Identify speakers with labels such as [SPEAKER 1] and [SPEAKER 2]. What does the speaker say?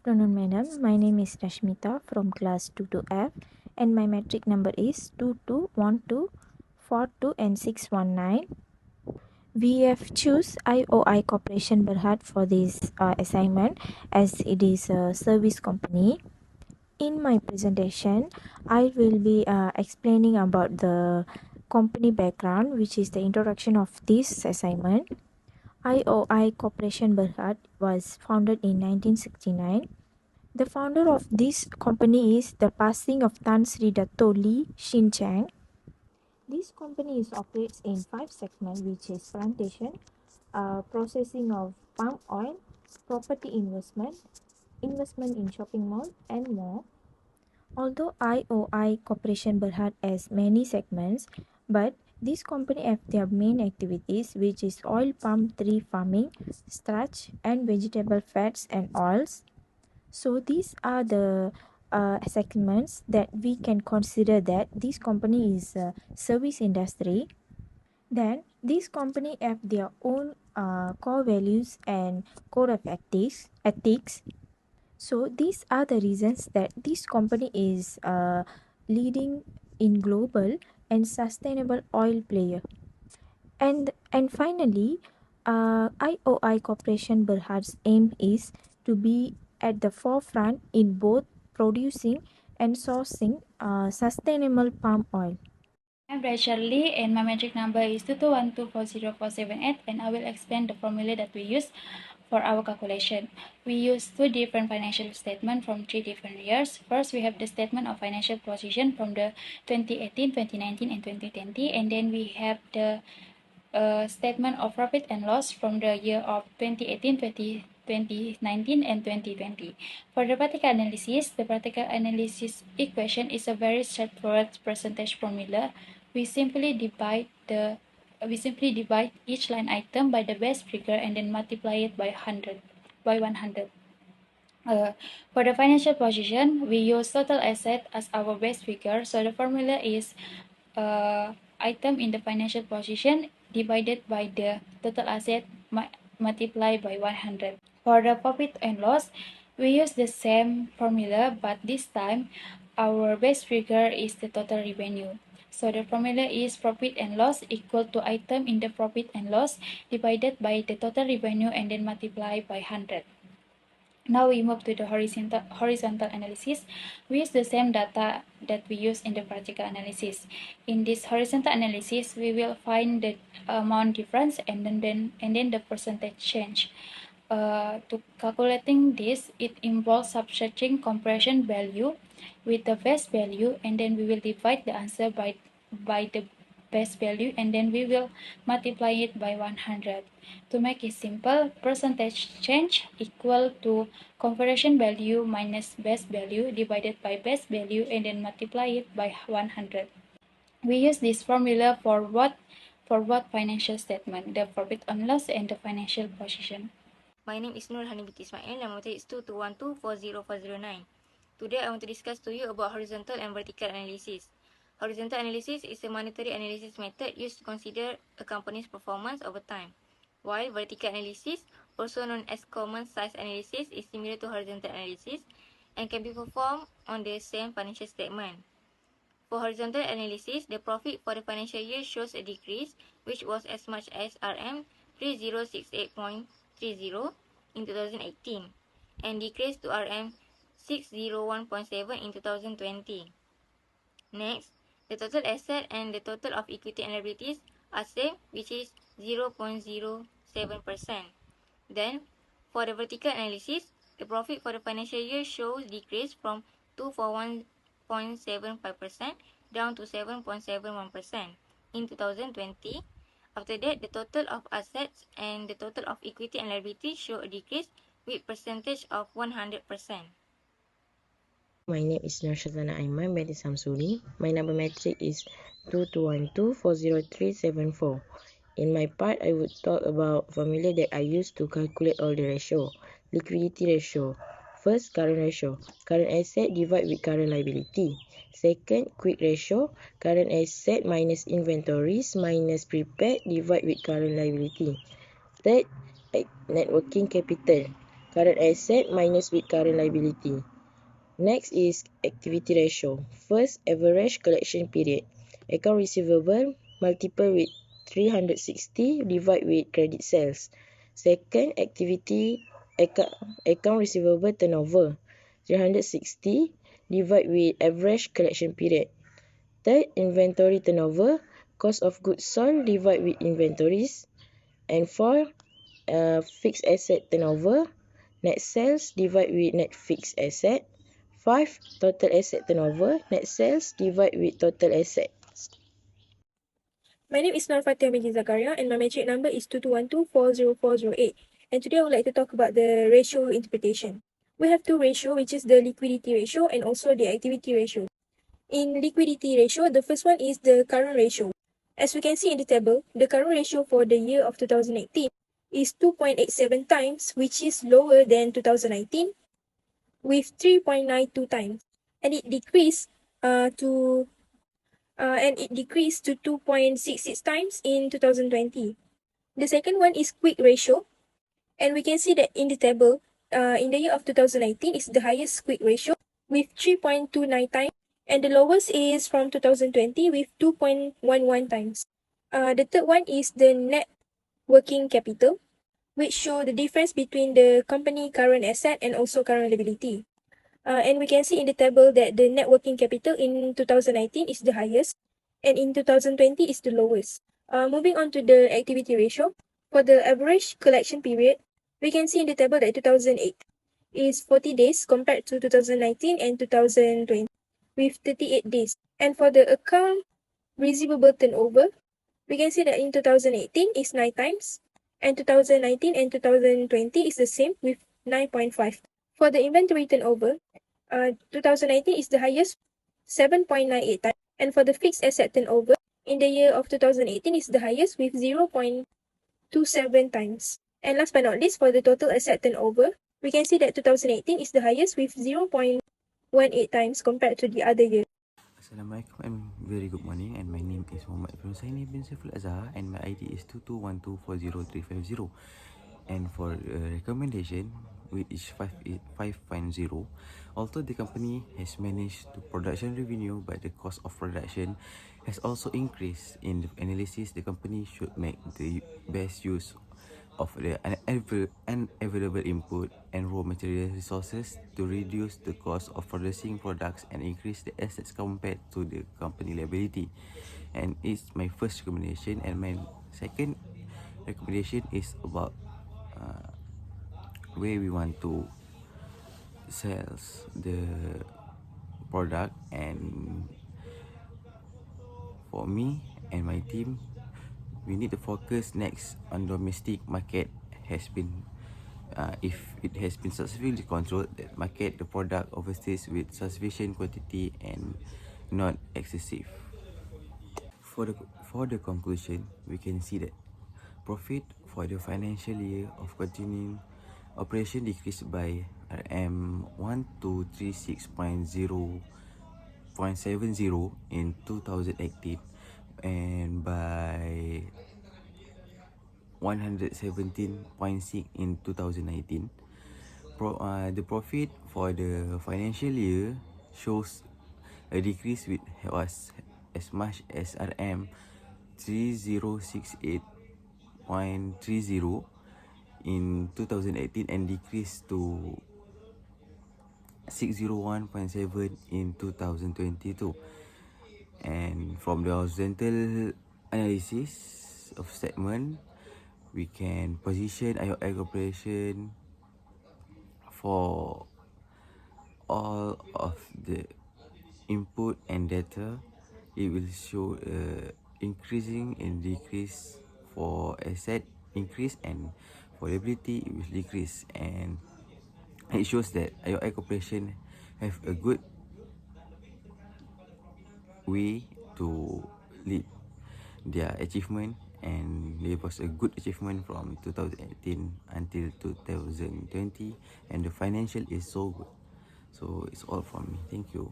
[SPEAKER 1] afternoon, madam. My name is Rashmita from class 2 to F, and my metric number is 221242 and 619. We have choose IOI Corporation Berhad for this assignment as it is a service company. In my presentation, I will be explaining about the company background, which is the introduction of this assignment. IOI Corporation Berhad was founded in 1969. The founder of this company is the passing of Tan Sri Dato Lee Shin Chang. This company operates in 5 segments, which is plantation, processing of palm oil, property investment, investment in shopping mall, and more. Although IOI Corporation Berhad has many segments, but this company have their main activities, which is oil palm tree farming, starch, and vegetable fats and oils. So these are the segments that we can consider that this company is a service industry. Then this company have their own core values and code of ethics. So these are the reasons that this company is leading in global and sustainable oil player. And finally, IOI Corporation Berhad's aim is to be at the forefront in both producing and sourcing sustainable palm oil.
[SPEAKER 2] I'm Rachel Lee and my magic number is 22124048 and I will explain the formula that we use for our calculation. We use two different financial statements from 3 different years. First, we have the statement of financial position from the 2018, 2019 and 2020, and then we have the statement of profit and loss from the year of 2018, 2019 and 2020. For the practical analysis equation is a very straightforward percentage formula. We simply divide each line item by the base figure and then multiply it by 100. For the financial position, we use total asset as our base figure. So the formula is item in the financial position divided by the total asset multiplied by 100. For the profit and loss, we use the same formula, but this time our base figure is the total revenue. So the formula is profit and loss equal to item in the profit and loss divided by the total revenue and then multiplied by 100. Now we move to the horizontal analysis. We use the same data that we use in the vertical analysis. In this horizontal analysis, we will find the amount difference and then the percentage change. To calculating this, it involves subtracting compression value with the base value, and then we will divide the answer by the base value, and then we will multiply it by 100. To make it simple, percentage change equal to conversion value minus base value divided by base value and then multiply it by 100. We use this formula for what financial statement, the profit and loss and the financial position.
[SPEAKER 3] My name is Nur Hanibiti Ismail and my method is 2212404009. Today I want to discuss to you about horizontal and vertical analysis. Horizontal analysis is a monetary analysis method used to consider a company's performance over time, while vertical analysis, also known as common size analysis, is similar to horizontal analysis and can be performed on the same financial statement. For horizontal analysis, the profit for the financial year shows a decrease, which was as much as Rm 3068.30 in 2018 and decreased to Rm 601.7 in 2020. Next, the total asset and the total of equity and liabilities are same, which is 0.07%. Then, for the vertical analysis, the profit for the financial year shows decrease from 241.75% down to 7.71% in 2020. After that, the total of assets and the total of equity and liabilities show a decrease with percentage of 100%.
[SPEAKER 4] My name is Narshatana Aiman bin Samsuri. My number metric is 22124034. In my part, I would talk about formula that I use to calculate all the ratio. Liquidity ratio. First, current ratio. Current asset divide with current liability. Second, quick ratio. Current asset minus inventories minus prepaid divide with current liability. Third, net working capital. current asset minus with current liability. Next is activity ratio. First, average collection period. Account receivable multiple with 360 divide with credit sales. Second, account receivable turnover 360 divide with average collection period. Third, inventory turnover cost of goods sold divide with inventories. And fourth, fixed asset turnover net sales divide with net fixed asset. 5. Total asset turnover net sales divide with total assets.
[SPEAKER 5] My name is Norfatia Meji Zakaria and my metric number is 2212404008. And today I would like to talk about the ratio interpretation. We have two ratios, which is the liquidity ratio and also the activity ratio. In liquidity ratio, the first one is the current ratio. As we can see in the table, the current ratio for the year of 2018 is 2.87 times, which is lower than 2019 with 3.92 times. And it decreased to 2.66 times in 2020. The second one is quick ratio, and we can see that in the table, in the year of 2019 is the highest quick ratio with 3.29 times, and the lowest is from 2020 with 2.11 times. The third one is the net working capital, which show the difference between the company current asset and also current liability. And we can see in the table that the net working capital in 2019 is the highest, and in 2020 is the lowest. Moving on to the activity ratio, for the average collection period, we can see in the table that 2008 is 40 days compared to 2019 and 2020 with 38 days. And for the account receivable turnover, we can see that in 2018 is 9 times, and 2019 and 2020 is the same with 9.5. For the inventory turnover, 2019 is the highest, 7.98 times. And for the fixed asset turnover, in the year of 2018 is the highest with 0.27 times. And last but not least, for the total asset turnover, we can see that 2018 is the highest with 0.18 times compared to the other year.
[SPEAKER 6] Assalamualaikum and very good morning, and my name is Muhammad Ibn Saini bin Saiful Azhar and my ID is 2212400350. And for recommendation, which is 5.0, although the company has managed to production revenue, but the cost of production has also increased. In the analysis, the company should make the best use of the unavailable input and raw material resources to reduce the cost of producing products and increase the assets compared to the company liability. And it's my first recommendation, and my second recommendation is about where we want to sell the product. And for me and my team, we need to focus next on domestic market. Has been if it has been successfully controlled, that market the product overseas with sufficient quantity and not excessive. For the conclusion, we can see that profit for the financial year of continuing operation decreased by RM1236.0.70 in 2018 and by 117.6 in 2019. The profit for the financial year shows a decrease which was as much as RM 3068.30 in 2018 and decreased to 601.7 in 2022. And from the horizontal analysis of segment, we can position IOI Corporation for all of the input and data. It will show increasing and decrease for asset increase, and for liability it will decrease. And it shows that IOI Corporation have a good way to lead their achievement, and there was a good achievement from 2018 until 2020, and the financial is so good. So it's all from me. Thank you.